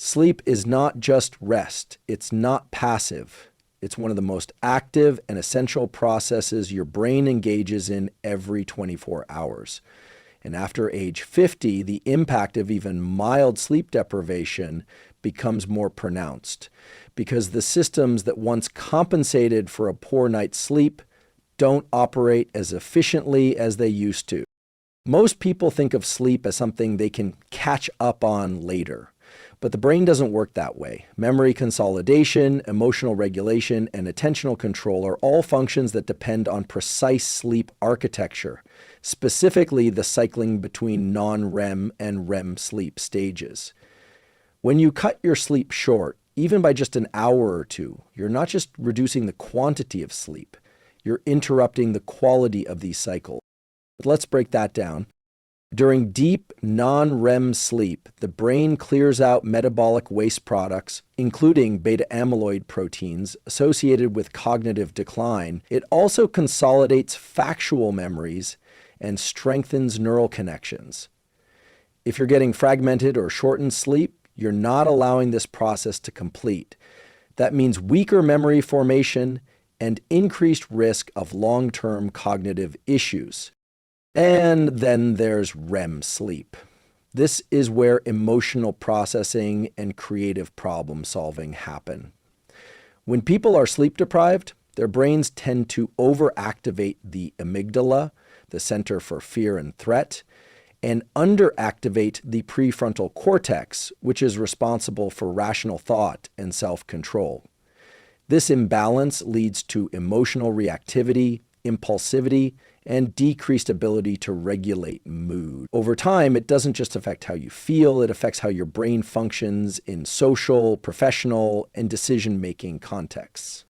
Sleep is not just rest. It's not passive. It's one of the most active and essential processes your brain engages in every 24 hours. And after age 50, the impact of even mild sleep deprivation becomes more pronounced because the systems that once compensated for a poor night's sleep don't operate as efficiently as they used to. Most people think of sleep as something they can catch up on later. But the brain doesn't work that way. Memory consolidation, emotional regulation, and attentional control are all functions that depend on precise sleep architecture, specifically the cycling between non-REM and REM sleep stages. When you cut your sleep short, even by just an hour or two, you're not just reducing the quantity of sleep, you're interrupting the quality of these cycles. But let's break that down. During deep, non-REM sleep, the brain clears out metabolic waste products, including beta-amyloid proteins associated with cognitive decline. It also consolidates factual memories and strengthens neural connections. If you're getting fragmented or shortened sleep, you're not allowing this process to complete. That means weaker memory formation and increased risk of long-term cognitive issues. And then there's REM sleep. This is where emotional processing and creative problem solving happen. When people are sleep deprived, their brains tend to overactivate the amygdala, the center for fear and threat, and underactivate the prefrontal cortex, which is responsible for rational thought and self-control. This imbalance leads to emotional reactivity, impulsivity, and decreased ability to regulate mood. Over time, it doesn't just affect how you feel, it affects how your brain functions in social, professional, and decision-making contexts.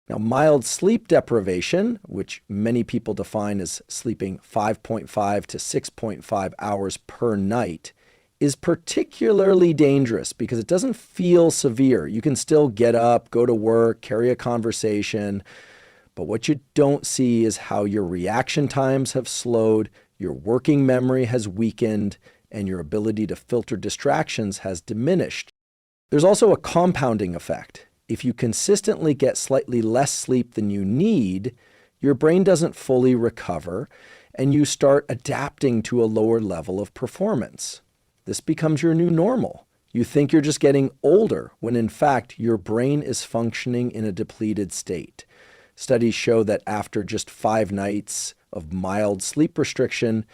Now, mild sleep deprivation, which many people define as sleeping 5.5 to 6.5 hours per night, is particularly dangerous because it doesn't feel severe. You can still get up, go to work, carry a conversation, but what you don't see is how your reaction times have slowed, your working memory has weakened, and your ability to filter distractions has diminished. There's also a compounding effect. If you consistently get slightly less sleep than you need, your brain doesn't fully recover, and you start adapting to a lower level of performance. This becomes your new normal. You think you're just getting older, when in fact your brain is functioning in a depleted state. Studies show that after just 5 nights of mild sleep restriction,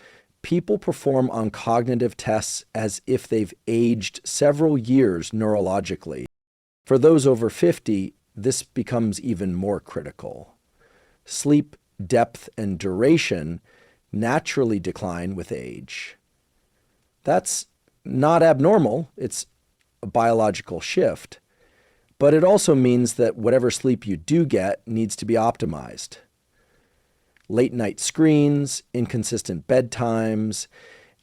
people perform on cognitive tests as if they've aged several years neurologically. For those over 50, this becomes even more critical. Sleep depth and duration naturally decline with age. That's not abnormal, it's a biological shift. But it also means that whatever sleep you do get needs to be optimized. Late night screens, inconsistent bedtimes,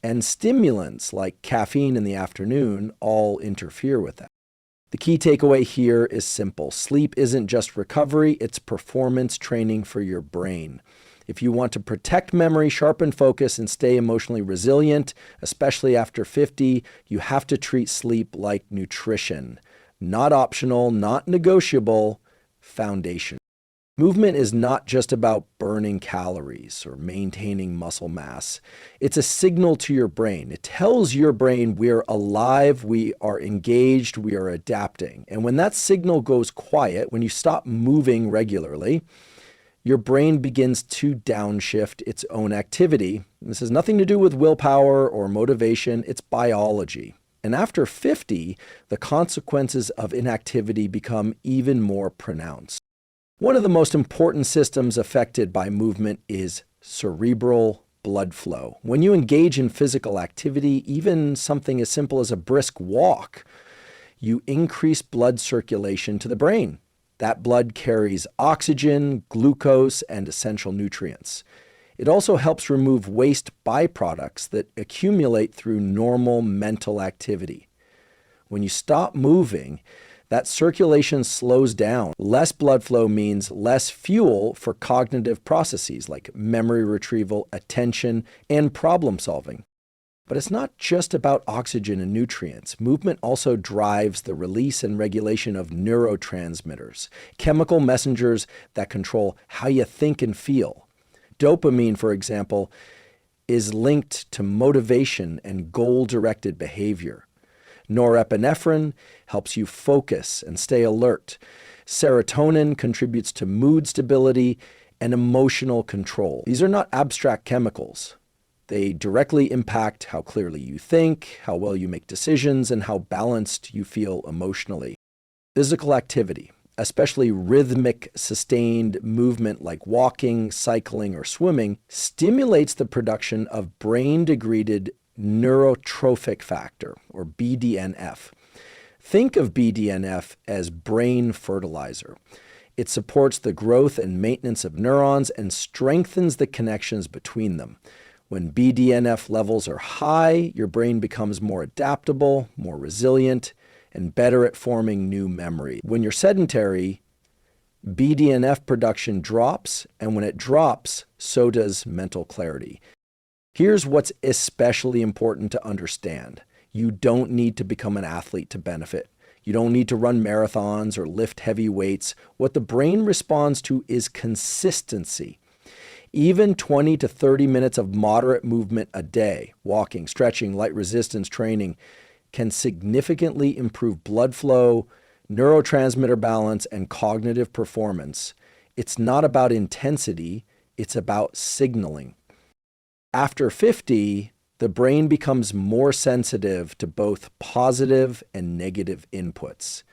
and stimulants like caffeine in the afternoon all interfere with that. The key takeaway here is simple. Sleep isn't just recovery, it's performance training for your brain. If you want to protect memory, sharpen focus, and stay emotionally resilient, especially after 50, you have to treat sleep like nutrition. Not optional, not negotiable, foundation. Movement is not just about burning calories or maintaining muscle mass. It's a signal to your brain. It tells your brain we're alive, we are engaged, we are adapting. And when that signal goes quiet, when you stop moving regularly, your brain begins to downshift its own activity. This has nothing to do with willpower or motivation, it's biology. And after 50, the consequences of inactivity become even more pronounced. One of the most important systems affected by movement is cerebral blood flow. When you engage in physical activity, even something as simple as a brisk walk, you increase blood circulation to the brain. That blood carries oxygen, glucose, and essential nutrients. It also helps remove waste byproducts that accumulate through normal mental activity. When you stop moving, that circulation slows down. Less blood flow means less fuel for cognitive processes like memory retrieval, attention, and problem solving. But it's not just about oxygen and nutrients. Movement also drives the release and regulation of neurotransmitters, chemical messengers that control how you think and feel. Dopamine, for example, is linked to motivation and goal-directed behavior. Norepinephrine helps you focus and stay alert. Serotonin contributes to mood stability and emotional control. These are not abstract chemicals. They directly impact how clearly you think, how well you make decisions, and how balanced you feel emotionally. Physical activity, especially rhythmic, sustained movement like walking, cycling, or swimming, stimulates the production of brain-degraded neurotrophic factor, or BDNF. Think of BDNF as brain fertilizer. It supports the growth and maintenance of neurons and strengthens the connections between them. When BDNF levels are high, your brain becomes more adaptable, more resilient, and better at forming new memory. When you're sedentary, BDNF production drops, and when it drops, so does mental clarity. Here's what's especially important to understand. You don't need to become an athlete to benefit. You don't need to run marathons or lift heavy weights. What the brain responds to is consistency. Even 20 to 30 minutes of moderate movement a day, walking, stretching, light resistance training, can significantly improve blood flow, neurotransmitter balance, and cognitive performance. It's not about intensity, it's about signaling. After 50, the brain becomes more sensitive to both positive and negative inputs.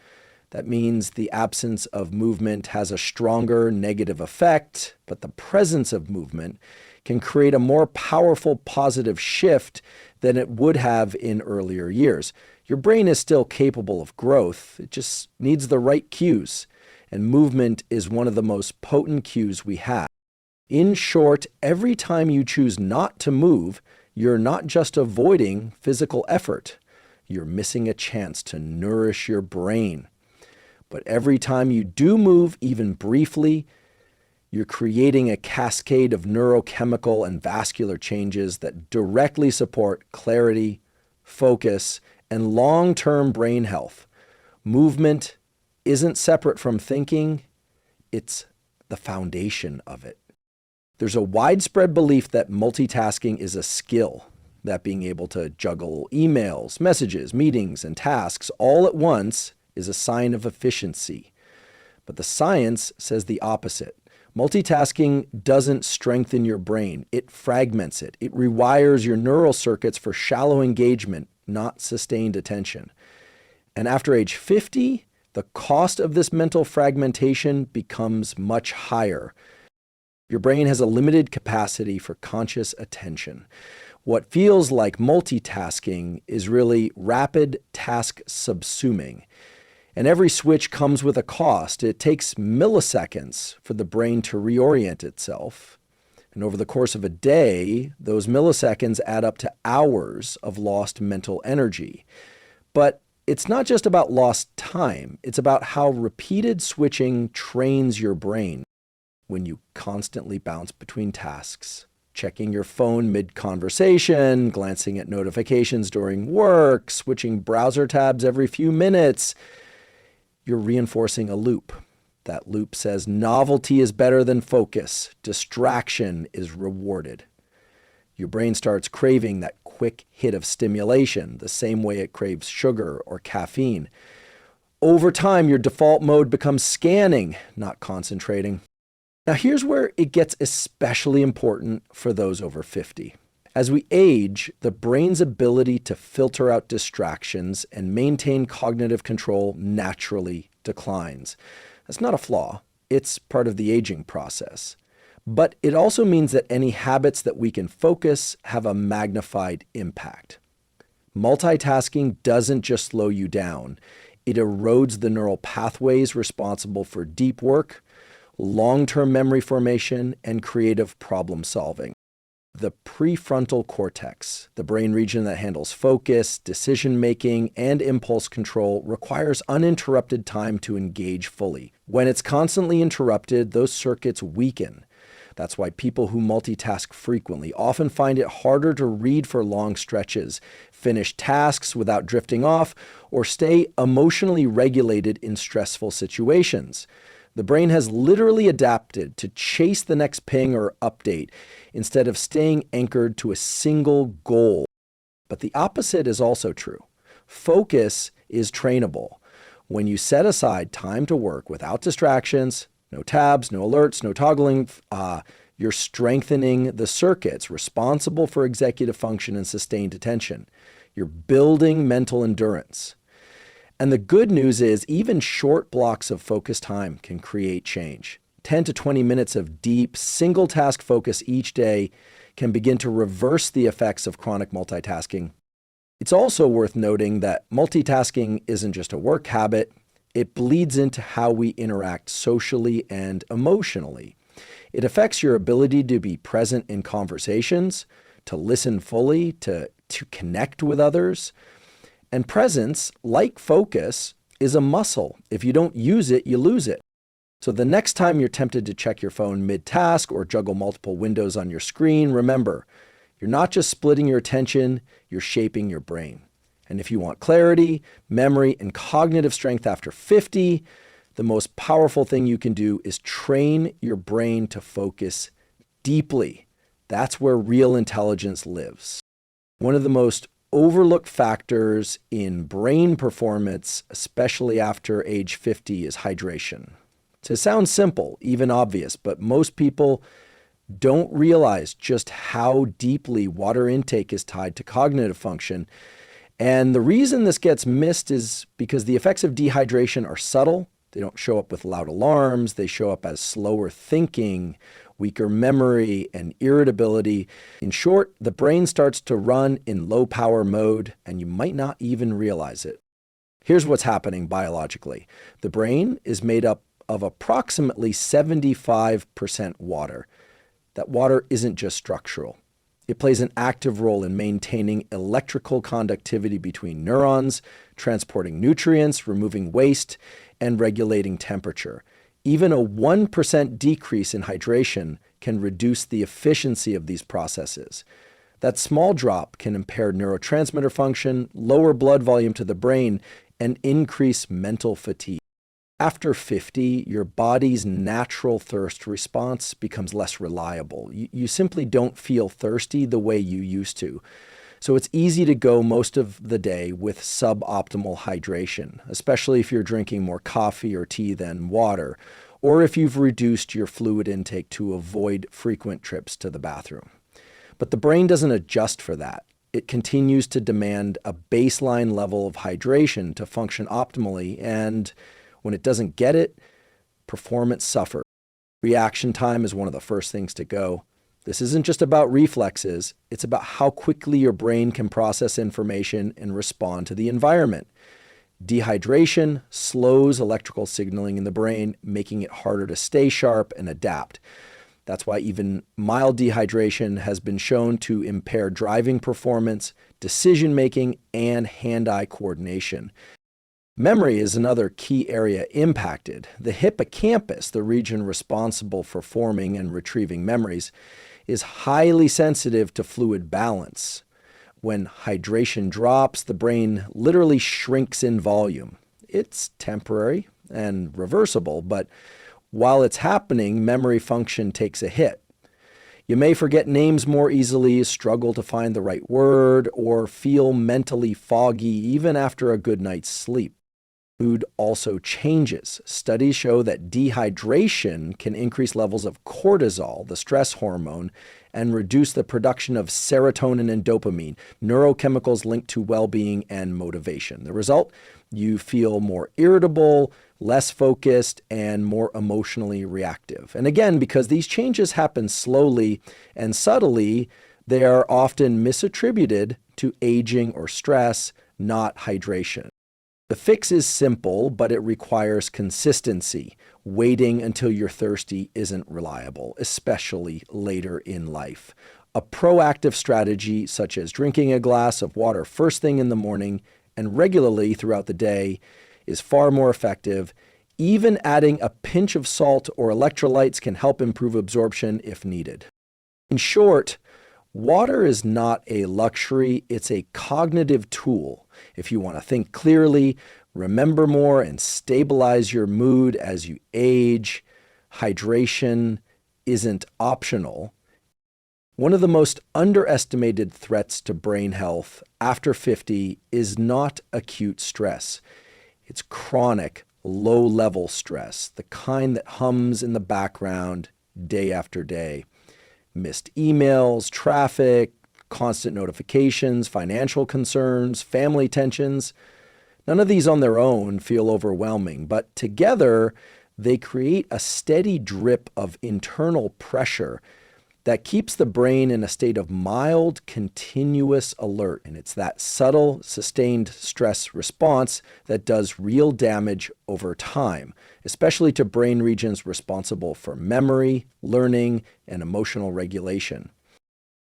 That means the absence of movement has a stronger negative effect, but the presence of movement can create a more powerful positive shift than it would have in earlier years. Your brain is still capable of growth, it just needs the right cues, and movement is one of the most potent cues we have. In short, every time you choose not to move, you're not just avoiding physical effort, you're missing a chance to nourish your brain. But every time you do move, even briefly, you're creating a cascade of neurochemical and vascular changes that directly support clarity, focus, and long-term brain health. Movement isn't separate from thinking, it's the foundation of it. There's a widespread belief that multitasking is a skill, that being able to juggle emails, messages, meetings, and tasks all at once is a sign of efficiency. But the science says the opposite. Multitasking doesn't strengthen your brain. It fragments it. It rewires your neural circuits for shallow engagement, not sustained attention. And after age 50, the cost of this mental fragmentation becomes much higher. Your brain has a limited capacity for conscious attention. What feels like multitasking is really rapid task subsuming. And every switch comes with a cost. It takes milliseconds for the brain to reorient itself. And over the course of a day, those milliseconds add up to hours of lost mental energy. But it's not just about lost time. It's about how repeated switching trains your brain. When you constantly bounce between tasks, checking your phone mid-conversation, glancing at notifications during work, switching browser tabs every few minutes, you're reinforcing a loop. That loop says novelty is better than focus. Distraction is rewarded. Your brain starts craving that quick hit of stimulation, the same way it craves sugar or caffeine. Over time, your default mode becomes scanning, not concentrating. Now, here's where it gets especially important for those over 50. As we age, the brain's ability to filter out distractions and maintain cognitive control naturally declines. That's not a flaw. It's part of the aging process. But it also means that any habits that we can focus have a magnified impact. Multitasking doesn't just slow you down. It erodes the neural pathways responsible for deep work, long-term memory formation, and creative problem solving. The prefrontal cortex, the brain region that handles focus, decision-making, and impulse control, requires uninterrupted time to engage fully. When it's constantly interrupted, those circuits weaken. That's why people who multitask frequently often find it harder to read for long stretches, finish tasks without drifting off, or stay emotionally regulated in stressful situations. The brain has literally adapted to chase the next ping or update instead of staying anchored to a single goal. But the opposite is also true. Focus is trainable. When you set aside time to work without distractions, no tabs, no alerts, no toggling, you're strengthening the circuits responsible for executive function and sustained attention. You're building mental endurance. And the good news is even short blocks of focus time can create change. 10 to 20 minutes of deep, single task focus each day can begin to reverse the effects of chronic multitasking. It's also worth noting that multitasking isn't just a work habit, it bleeds into how we interact socially and emotionally. It affects your ability to be present in conversations, to listen fully, to connect with others. And presence, like focus, is a muscle. If you don't use it, you lose it. So the next time you're tempted to check your phone mid-task or juggle multiple windows on your screen, remember, you're not just splitting your attention, you're shaping your brain. And if you want clarity, memory, and cognitive strength after 50, the most powerful thing you can do is train your brain to focus deeply. That's where real intelligence lives. One of the most overlooked factors in brain performance, especially after age 50, is hydration. It sounds simple, even obvious, but most people don't realize just how deeply water intake is tied to cognitive function. And the reason this gets missed is because the effects of dehydration are subtle. They don't show up with loud alarms. They show up as slower thinking, weaker memory, and irritability. In short, the brain starts to run in low power mode, and you might not even realize it. Here's what's happening biologically. The brain is made up of approximately 75% water. That water isn't just structural. It plays an active role in maintaining electrical conductivity between neurons, transporting nutrients, removing waste, and regulating temperature. Even a 1% decrease in hydration can reduce the efficiency of these processes. That small drop can impair neurotransmitter function, lower blood volume to the brain, and increase mental fatigue. After 50, your body's natural thirst response becomes less reliable. You simply don't feel thirsty the way you used to. So it's easy to go most of the day with suboptimal hydration, especially if you're drinking more coffee or tea than water, or if you've reduced your fluid intake to avoid frequent trips to the bathroom. But the brain doesn't adjust for that. It continues to demand a baseline level of hydration to function optimally, and when it doesn't get it, performance suffers. Reaction time is one of the first things to go. This isn't just about reflexes, it's about how quickly your brain can process information and respond to the environment. Dehydration slows electrical signaling in the brain, making it harder to stay sharp and adapt. That's why even mild dehydration has been shown to impair driving performance, decision-making, and hand-eye coordination. Memory is another key area impacted. The hippocampus, the region responsible for forming and retrieving memories, is highly sensitive to fluid balance. When hydration drops, the brain literally shrinks in volume. It's temporary and reversible, but while it's happening, memory function takes a hit. You may forget names more easily, struggle to find the right word, or feel mentally foggy even after a good night's sleep. Mood also changes. Studies show that dehydration can increase levels of cortisol, the stress hormone, and reduce the production of serotonin and dopamine, neurochemicals linked to well-being and motivation. The result? You feel more irritable, less focused, and more emotionally reactive. And again, because these changes happen slowly and subtly, they are often misattributed to aging or stress, not hydration. The fix is simple, but it requires consistency. Waiting until you're thirsty isn't reliable, especially later in life. A proactive strategy, such as drinking a glass of water first thing in the morning and regularly throughout the day, is far more effective, Even adding a pinch of salt or electrolytes can help improve absorption if needed. In short, water is not a luxury, it's a cognitive tool. If you want to think clearly, remember more, and stabilize your mood as you age, hydration isn't optional. One of the most underestimated threats to brain health after 50 is not acute stress. It's chronic, low-level stress, the kind that hums in the background day after day. Missed emails, traffic, constant notifications, financial concerns, family tensions. None of these on their own feel overwhelming, but together they create a steady drip of internal pressure that keeps the brain in a state of mild, continuous alert. And it's that subtle, sustained stress response that does real damage over time, especially to brain regions responsible for memory, learning, and emotional regulation.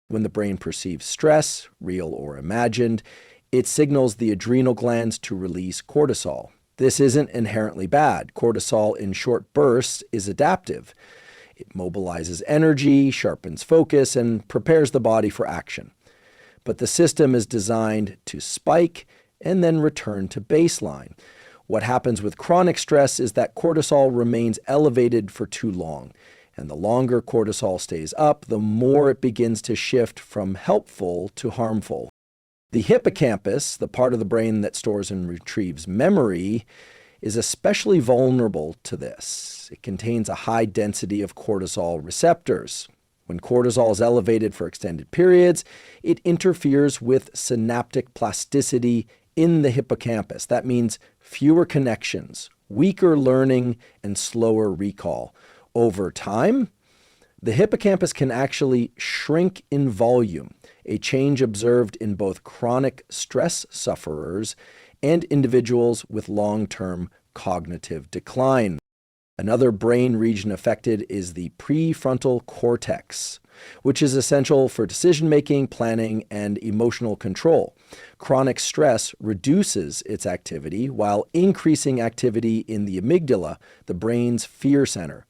When the brain perceives stress, real or imagined, it signals the adrenal glands to release cortisol. This isn't inherently bad. Cortisol in short bursts is adaptive. It mobilizes energy, sharpens focus, and prepares the body for action. But the system is designed to spike and then return to baseline. What happens with chronic stress is that cortisol remains elevated for too long. And the longer cortisol stays up, the more it begins to shift from helpful to harmful. The hippocampus, the part of the brain that stores and retrieves memory, is especially vulnerable to this. It contains a high density of cortisol receptors. When cortisol is elevated for extended periods, it interferes with synaptic plasticity in the hippocampus. That means fewer connections, weaker learning, and slower recall. Over time, the hippocampus can actually shrink in volume, a change observed in both chronic stress sufferers and individuals with long-term cognitive decline. Another brain region affected is the prefrontal cortex, which is essential for decision-making, planning, and emotional control. Chronic stress reduces its activity while increasing activity in the amygdala, the brain's fear center.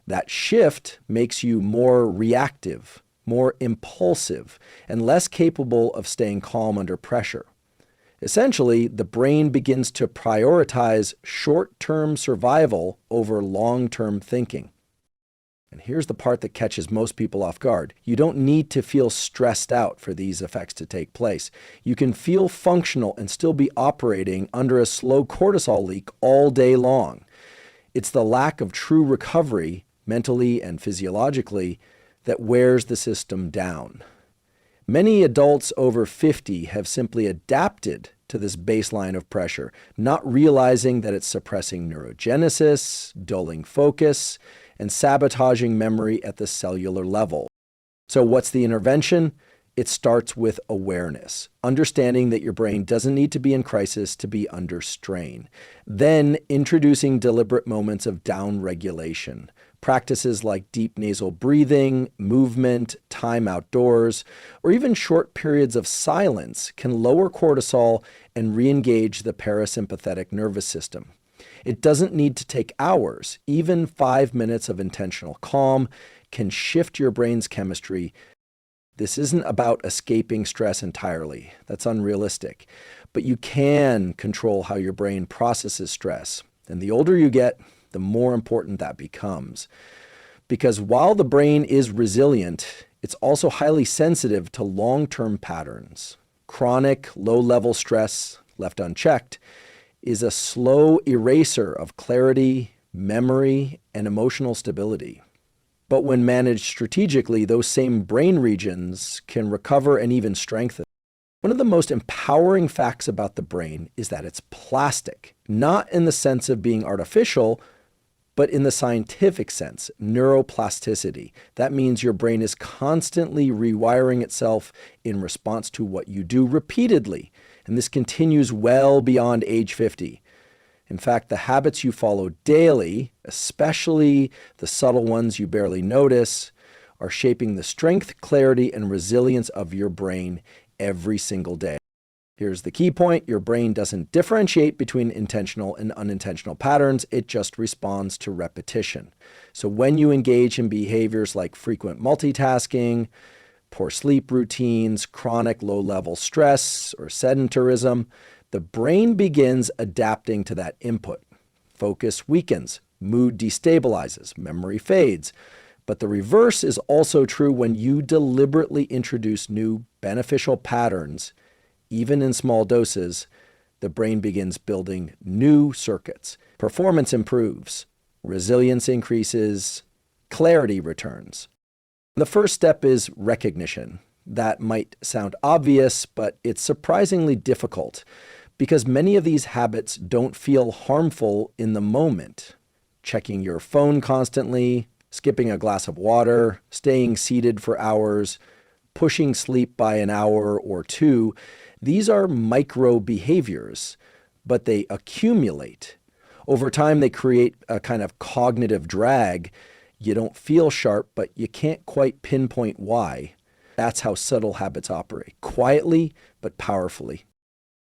That shift makes you more reactive, more impulsive, and less capable of staying calm under pressure. Essentially, the brain begins to prioritize short-term survival over long-term thinking. And here's the part that catches most people off guard. You don't need to feel stressed out for these effects to take place. You can feel functional and still be operating under a slow cortisol leak all day long. It's the lack of true recovery, mentally and physiologically, that wears the system down. Many adults over 50 have simply adapted to this baseline of pressure, not realizing that it's suppressing neurogenesis, dulling focus, and sabotaging memory at the cellular level. So what's the intervention? It starts with awareness, understanding that your brain doesn't need to be in crisis to be under strain. Then introducing deliberate moments of down-regulation. Practices like deep nasal breathing, movement, time outdoors, or even short periods of silence can lower cortisol and re-engage the parasympathetic nervous system. It doesn't need to take hours. Even 5 minutes of intentional calm can shift your brain's chemistry. This isn't about escaping stress entirely. That's unrealistic. But you can control how your brain processes stress. And the older you get, the more important that becomes. Because while the brain is resilient, it's also highly sensitive to long-term patterns. Chronic, low-level stress, left unchecked, is a slow eraser of clarity, memory, and emotional stability. But when managed strategically, those same brain regions can recover and even strengthen. One of the most empowering facts about the brain is that it's plastic, not in the sense of being artificial, but in the scientific sense, neuroplasticity. That means your brain is constantly rewiring itself in response to what you do repeatedly. And this continues well beyond age 50. In fact, the habits you follow daily, especially the subtle ones you barely notice, are shaping the strength, clarity, and resilience of your brain every single day. Here's the key point. Your brain doesn't differentiate between intentional and unintentional patterns. It just responds to repetition. So when you engage in behaviors like frequent multitasking, poor sleep routines, chronic low-level stress, or sedentarism, the brain begins adapting to that input. Focus weakens, mood destabilizes, memory fades. But the reverse is also true when you deliberately introduce new beneficial patterns. Even in small doses, the brain begins building new circuits. Performance improves, resilience increases, clarity returns. The first step is recognition. That might sound obvious, but it's surprisingly difficult because many of these habits don't feel harmful in the moment. Checking your phone constantly, skipping a glass of water, staying seated for hours, pushing sleep by an hour or two, these are micro behaviors, but they accumulate. Over time, they create a kind of cognitive drag. You don't feel sharp, but you can't quite pinpoint why. That's how subtle habits operate, quietly but powerfully.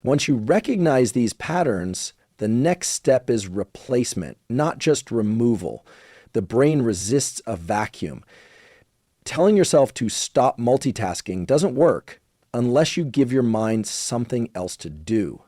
Once you recognize these patterns, the next step is replacement, not just removal. The brain resists a vacuum. Telling yourself to stop multitasking doesn't work unless you give your mind something else to do.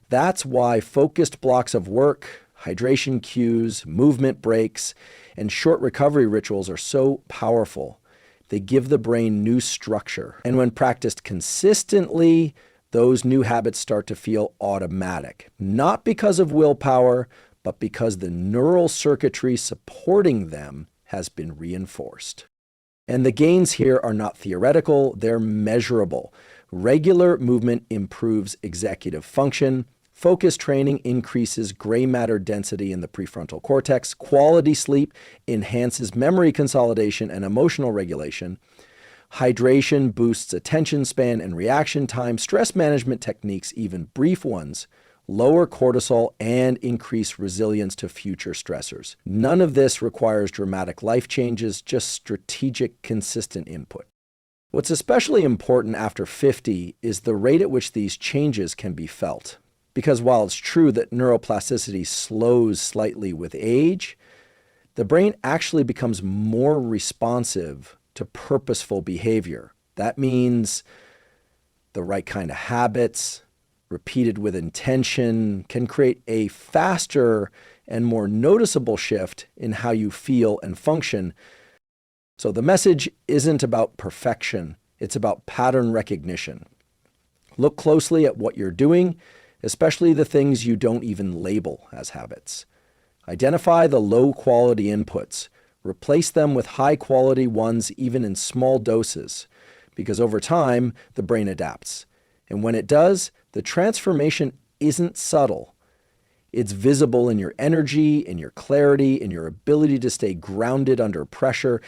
That's why focused blocks of work, hydration cues, movement breaks, and short recovery rituals are so powerful. They give the brain new structure. And when practiced consistently, those new habits start to feel automatic, not because of willpower, but because the neural circuitry supporting them has been reinforced. And the gains here are not theoretical, they're measurable. Regular movement improves executive function. Focus training increases gray matter density in the prefrontal cortex. Quality sleep enhances memory consolidation and emotional regulation. Hydration boosts attention span and reaction time. Stress management techniques, even brief ones, lower cortisol and increase resilience to future stressors. None of this requires dramatic life changes, just strategic, consistent input. What's especially important after 50 is the rate at which these changes can be felt. Because while it's true that neuroplasticity slows slightly with age, the brain actually becomes more responsive to purposeful behavior. That means the right kind of habits, repeated with intention, can create a faster and more noticeable shift in how you feel and function. So the message isn't about perfection, it's about pattern recognition. Look closely at what you're doing, especially the things you don't even label as habits. Identify the low-quality inputs. Replace them with high-quality ones even in small doses, because over time, the brain adapts. And when it does, the transformation isn't subtle. It's visible in your energy, in your clarity, in your ability to stay grounded under pressure.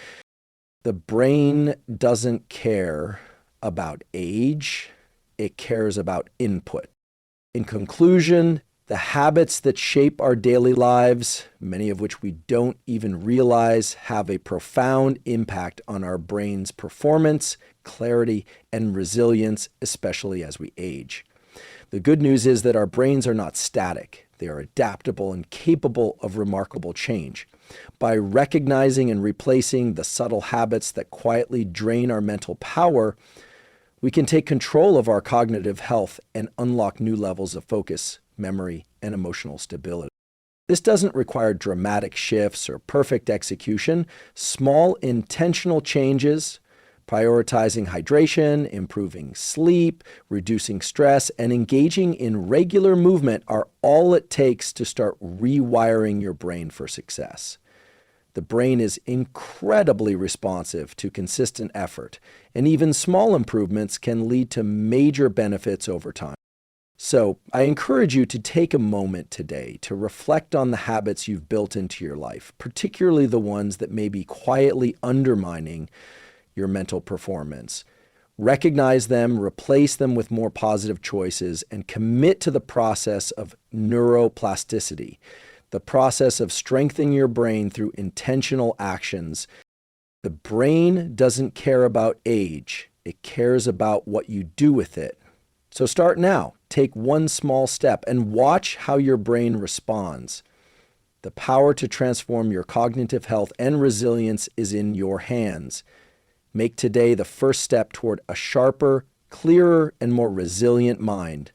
The brain doesn't care about age. It cares about input. In conclusion, the habits that shape our daily lives, many of which we don't even realize, have a profound impact on our brain's performance, clarity, and resilience, especially as we age. The good news is that our brains are not static. They are adaptable and capable of remarkable change. By recognizing and replacing the subtle habits that quietly drain our mental power, we can take control of our cognitive health and unlock new levels of focus, memory, and emotional stability. This doesn't require dramatic shifts or perfect execution. Small, intentional changes, prioritizing hydration, improving sleep, reducing stress, and engaging in regular movement are all it takes to start rewiring your brain for success. The brain is incredibly responsive to consistent effort, and even small improvements can lead to major benefits over time. So I encourage you to take a moment today to reflect on the habits you've built into your life, particularly the ones that may be quietly undermining your mental performance. Recognize them, replace them with more positive choices, and commit to the process of neuroplasticity, the process of strengthening your brain through intentional actions. The brain doesn't care about age. It cares about what you do with it. So start now. Take one small step and watch how your brain responds. The power to transform your cognitive health and resilience is in your hands. Make today the first step toward a sharper, clearer, and more resilient mind.